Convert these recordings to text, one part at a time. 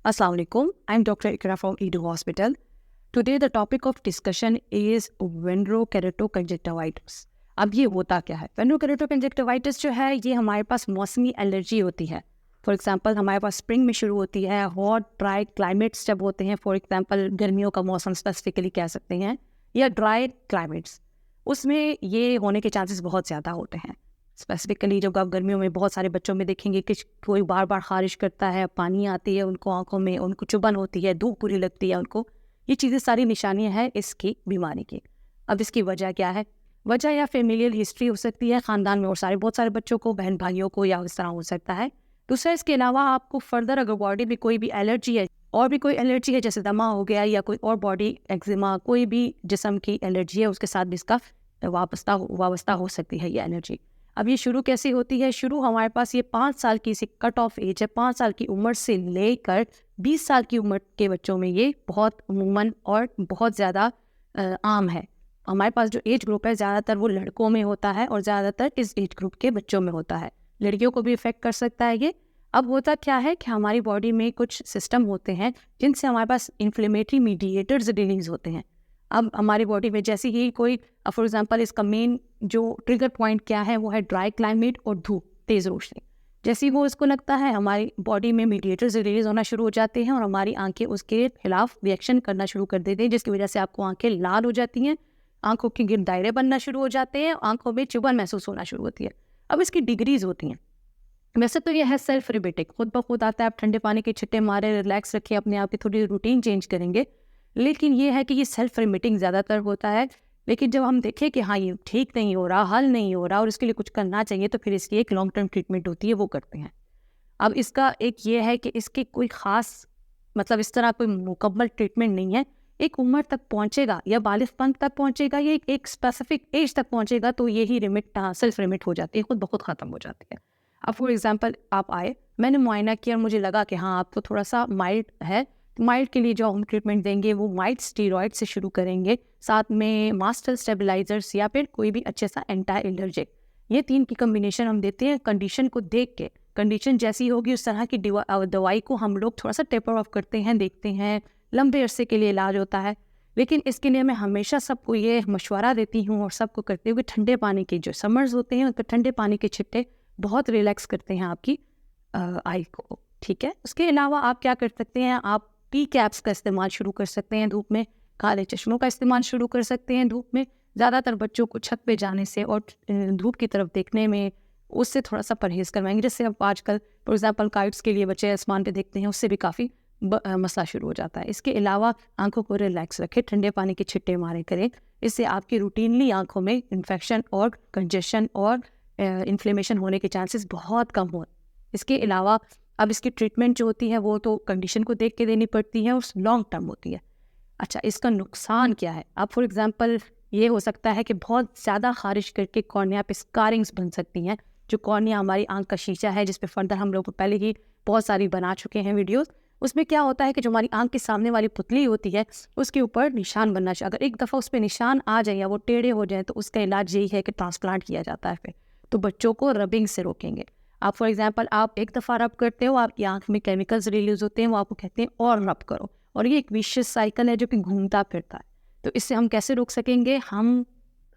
Assalamu alaikum. I'm Dr. Ikra from Edu Hospital. Today the topic of discussion is ventrokeratoconjunctivitis. अब ये होता क्या है? ventrokeratoconjunctivitis जो है ये हमारे पास मौसमी एलर्जी होती है. फॉर एग्जांपल हमारे पास स्प्रिंग में शुरू होती है, हॉट ड्राई क्लाइमेट्स जब होते हैं, फॉर एग्जांपल गर्मियों का मौसम स्पेसिफिकली कह सकते हैं, या ड्राई क्लाइमेट्स, उसमें ये होने के चांसेस बहुत ज़्यादा होते हैं. स्पेसिफिकली जब आप गर्मियों में बहुत सारे बच्चों में देखेंगे कि कोई बार बार खारिश करता है, पानी आती है उनको आंखों में, उनको चुभन होती है, धूप बुरी लगती है उनको, ये चीज़ें सारी निशानियां हैं इसकी बीमारी की. अब इसकी वजह क्या है? वजह या फेमिलियल हिस्ट्री हो सकती है ख़ानदान में, और बहुत सारे बच्चों को, बहन भाइयों को, या इस तरह हो सकता है. दूसरा, इसके अलावा आपको फर्दर अगर बॉडी में कोई भी एलर्जी है, और भी कोई एलर्जी है जैसे दमा हो गया या कोई और बॉडी एक्जिमा, कोई भी जिस्म की एलर्जी है, उसके साथ भी इसका वाबस्ता हो सकती है ये एलर्जी. अब ये शुरू कैसे होती है? शुरू हमारे पास ये 5 साल की कट ऑफ एज है. 5 साल की उम्र से लेकर 20 साल की उम्र के बच्चों में ये बहुत अमूमन और बहुत ज़्यादा आम है. हमारे पास जो एज ग्रुप है ज़्यादातर वो लड़कों में होता है, और ज़्यादातर इस एज ग्रुप के बच्चों में होता है. लड़कियों को भी इफेक्ट कर सकता है ये. अब होता क्या है कि हमारी बॉडी में कुछ सिस्टम होते हैं जिनसे हमारे पास इन्फ्लेमेटरी मीडिएटर्स रिलीज होते हैं. अब हमारी बॉडी में जैसे ही कोई, फॉर एग्जांपल इसका मेन जो ट्रिगर पॉइंट क्या है वो है ड्राई क्लाइमेट और धूप, तेज़ रोशनी. जैसे ही वो इसको लगता है हमारी बॉडी में मीडिएटर्स रिलीज होना शुरू हो जाते हैं, और हमारी आंखें उसके खिलाफ रिएक्शन करना शुरू कर देती हैं, जिसकी वजह से आपको आंखें लाल हो जाती हैं, आंखों के गिर्द दायरे बनना शुरू हो जाते हैं, आंखों में चुभन महसूस होना शुरू होती है. अब इसकी डिग्रीज होती हैं. वैसे तो ये है सेल्फ रिबेटिक, खुद ब खुद आता है, आप ठंडे पानी के छिट्टे मारे, रिलैक्स रखें, अपने आप की थोड़ी रूटीन चेंज करेंगे. लेकिन ये है कि ये सेल्फ रिमिटिंग ज़्यादातर होता है. लेकिन जब हम देखें कि हाँ ये ठीक नहीं हो रहा, हल नहीं हो रहा, और इसके लिए कुछ करना चाहिए, तो फिर इसकी एक लॉन्ग टर्म ट्रीटमेंट होती है, वो करते हैं. अब इसका एक ये है कि इसकी कोई ख़ास, मतलब इस तरह कोई मुकम्मल ट्रीटमेंट नहीं है. एक उम्र तक पहुँचेगा या बालिगपन तक पहुँचेगा, या एक स्पेसिफिक एज तक पहुँचेगा, तो यही रिमिट सेल्फ रिमिट हो जाती है, खुद ब खुद ख़त्म हो जाती है. अब फॉर एग्जांपल आप आए, मैंने मुआयना किया और मुझे लगा कि हाँ आपको थोड़ा सा माइल्ड है. माइल्ड के लिए जो हम ट्रीटमेंट देंगे वो माइल्ड स्टीरॉयड से शुरू करेंगे, साथ में मास्टर स्टेबलाइजर्स या फिर कोई भी अच्छे सा एंटी एलर्जिक, ये 3 की कम्बिनेशन हम देते हैं. कंडीशन को देख के, कंडीशन जैसी होगी उस तरह की दवाई को हम लोग थोड़ा सा टेपर ऑफ करते हैं, देखते हैं. लंबे अरसे के लिए इलाज होता है. लेकिन इसके लिए मैं हमेशा सबको ये मशवरा देती हूँ, और सबको करते हुए, ठंडे पानी के जो समर्स होते हैं उन पर ठंडे पानी के छिट्टे बहुत रिलैक्स करते हैं आपकी आई को. ठीक है. उसके अलावा आप क्या कर सकते हैं, आप पी कैप्स का इस्तेमाल शुरू कर सकते हैं धूप में, काले चश्मों का इस्तेमाल शुरू कर सकते हैं धूप में. ज़्यादातर बच्चों को छत पे जाने से और धूप की तरफ देखने में, उससे थोड़ा सा परहेज़ करवाएंगे. जैसे अब आजकल फॉर एग्जांपल काइट्स के लिए बच्चे आसमान पे देखते हैं, उससे भी काफ़ी मसला शुरू हो जाता है. इसके अलावा आंखों को रिलैक्स रखें, ठंडे पानी के छिट्टे मारे करें. इससे आपकी रूटीनली आंखों में इन्फेक्शन और कंजेशन और इन्फ्लेमेशन होने के चांसेस बहुत कम हो. इसके अलावा अब इसकी ट्रीटमेंट जो होती है वो तो कंडीशन को देख के देनी पड़ती है, और लॉन्ग टर्म होती है. अच्छा, इसका नुकसान क्या है? अब फॉर एग्जांपल ये हो सकता है कि बहुत ज़्यादा खारिश करके कॉर्निया पे स्कारिंग्स बन सकती हैं. जो कॉर्निया हमारी आंख का शीशा है, जिस पे फर्दर हम लोग पहले ही बहुत सारी बना चुके हैं वीडियोस, उसमें क्या होता है कि जो हमारी आंख के सामने वाली पुतली होती है उसके ऊपर निशान बनना चाहिए. अगर एक दफ़ा उस पर निशान आ जाए या वो टेढ़े हो जाए, तो उसका इलाज यही है कि ट्रांसप्लांट किया जाता है. फिर तो बच्चों को रबिंग से रोकेंगे. आप फॉर एग्जांपल आप एक दफ़ा रब करते हो, आपकी आंख में केमिकल्स रिलीज होते हैं, वो आपको कहते हैं और रब करो, और ये एक विशियस साइकिल है जो कि घूमता फिरता है. तो इससे हम कैसे रोक सकेंगे? हम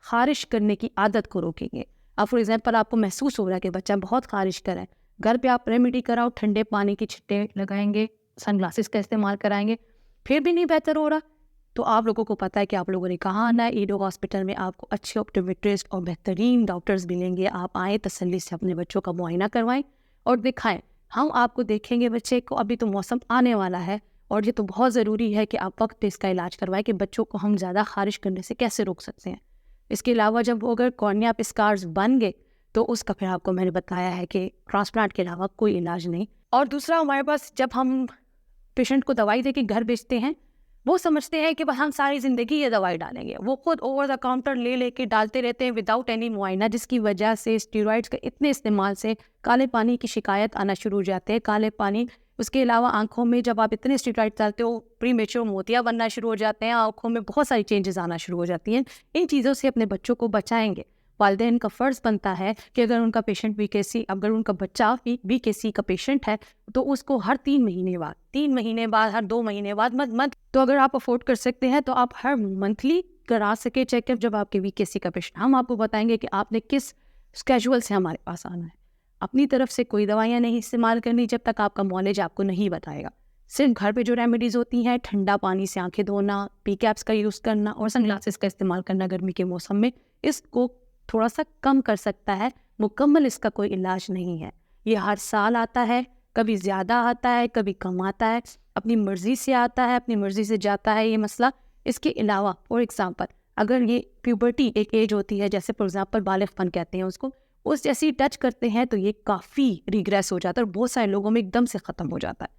खारिश करने की आदत को रोकेंगे. अब फॉर एग्जांपल आपको महसूस हो रहा है कि बच्चा बहुत खारिश कर रहा है, घर पे आप रेमेडी कराओ, ठंडे पानी के छिट्टे लगाएंगे, सनग्लासेस का इस्तेमाल कराएंगे, फिर भी नहीं बेहतर हो रहा, तो आप लोगों को पता है कि आप लोगों ने कहाँ आना है. ईडो हॉस्पिटल में आपको अच्छे ऑप्टोमेट्रिस्ट और बेहतरीन डॉक्टर्स मिलेंगे. आप आएँ, तसल्ली से अपने बच्चों का मुआयना करवाएं और दिखाएं. हम आपको देखेंगे बच्चे को. अभी तो मौसम आने वाला है, और ये तो बहुत ज़रूरी है कि आप वक्त पे इसका इलाज करवाएं कि बच्चों को हम ज़्यादा खारिश करने से कैसे रोक सकते हैं. इसके अलावा जब वो अगर कॉर्निया पे स्कार्स बन गए, तो उसका फिर आपको मैंने बताया है कि ट्रांसप्लांट के अलावा कोई इलाज नहीं. और दूसरा, हमारे पास जब हम पेशेंट को दवाई दे के घर भेजते हैं, वो समझते हैं कि बस हम सारी ज़िंदगी ये दवाई डालेंगे. वो खुद ओवर द काउंटर ले के डालते रहते हैं विदाउट एनी मुआयना, जिसकी वजह से स्टेरॉइड्स के इतने इस्तेमाल से काले पानी की शिकायत आना शुरू हो जाते हैं. काले पानी, उसके अलावा आंखों में जब आप इतने स्टेरॉइड्स डालते हो, प्रीमेच्योर मोतिया बनना शुरू हो जाते हैं, आंखों में बहुत सारी चेंजेस आना शुरू हो जाती हैं. इन चीज़ों से अपने बच्चों को बचाएंगे. वालिदैन का फ़र्ज़ बनता है कि अगर उनका पेशेंट वीकेसी, अगर उनका बच्चा वीकेसी का पेशेंट है तो उसको हर 3 महीने बाद, हर 2 महीने बाद मत तो अगर आप अफोर्ड कर सकते हैं तो आप हर मंथली करा सके चेकअप जब आपके वीकेसी का पेशेंट। हम आपको बताएंगे कि आपने किस स्केजुअल से हमारे पास आना है। अपनी तरफ से कोई दवाइयाँ नहीं इस्तेमाल करनी जब तक आपका मॉलेज आपको नहीं बताएगा। सिर्फ घर पे जो रेमेडीज़ होती हैं, ठंडा पानी से आंखें धोना, पी कैप्स का यूज़ करना और सनग्लासेस का इस्तेमाल करना गर्मी के मौसम में, इसको थोड़ा सा कम कर सकता है। मुकम्मल इसका कोई इलाज नहीं है। ये हर साल आता है, कभी ज़्यादा आता है, कभी कम आता है, अपनी मर्ज़ी से आता है, अपनी मर्ज़ी से जाता है ये मसला। इसके अलावा फॉर एग्ज़ाम्पल अगर ये प्यूबर्टी एक एज होती है, जैसे फॉर एग्ज़ाम्पल बालिग़पन कहते हैं उसको, उस जैसी टच करते हैं तो ये काफ़ी रिग्रेस हो जाता है और बहुत सारे लोगों में एकदम से ख़त्म हो जाता है।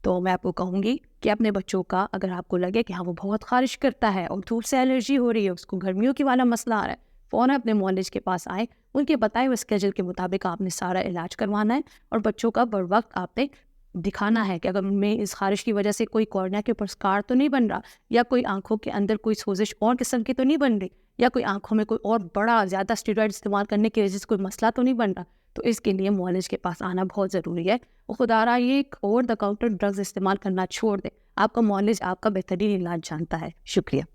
तो मैं आपको कहूँगी कि अपने बच्चों का, अगर आपको लगे कि हाँ वो बहुत ख़ारिश करता है और धूप से एलर्जी हो रही है, उसको गर्मियों की वाला मसला आ रहा है, फ़ौरन अपने मॉलेज के पास आए। उनके बताए हुए स्केड्यूल के मुताबिक आपने सारा इलाज करवाना है और बच्चों का बर वक्त आपने दिखाना है कि अगर उनमें इस ख़ारिश की वजह से कोई कॉर्निया के ऊपर स्कार तो नहीं बन रहा, या कोई आंखों के अंदर कोई सोजिश और किस्म की तो नहीं बन रही, या कोई आंखों में कोई और बड़ा ज़्यादा स्टेरॉइड इस्तेमाल करने की वजह से कोई मसला तो नहीं बन रहा। तो इसके लिए मॉलेज के पास आना बहुत ज़रूरी है। और खुदारा ये ओवर द काउंटर ड्रग्स इस्तेमाल करना छोड़ दें। आपका मॉलेज आपका बेहतरीन इलाज जानता है। शुक्रिया।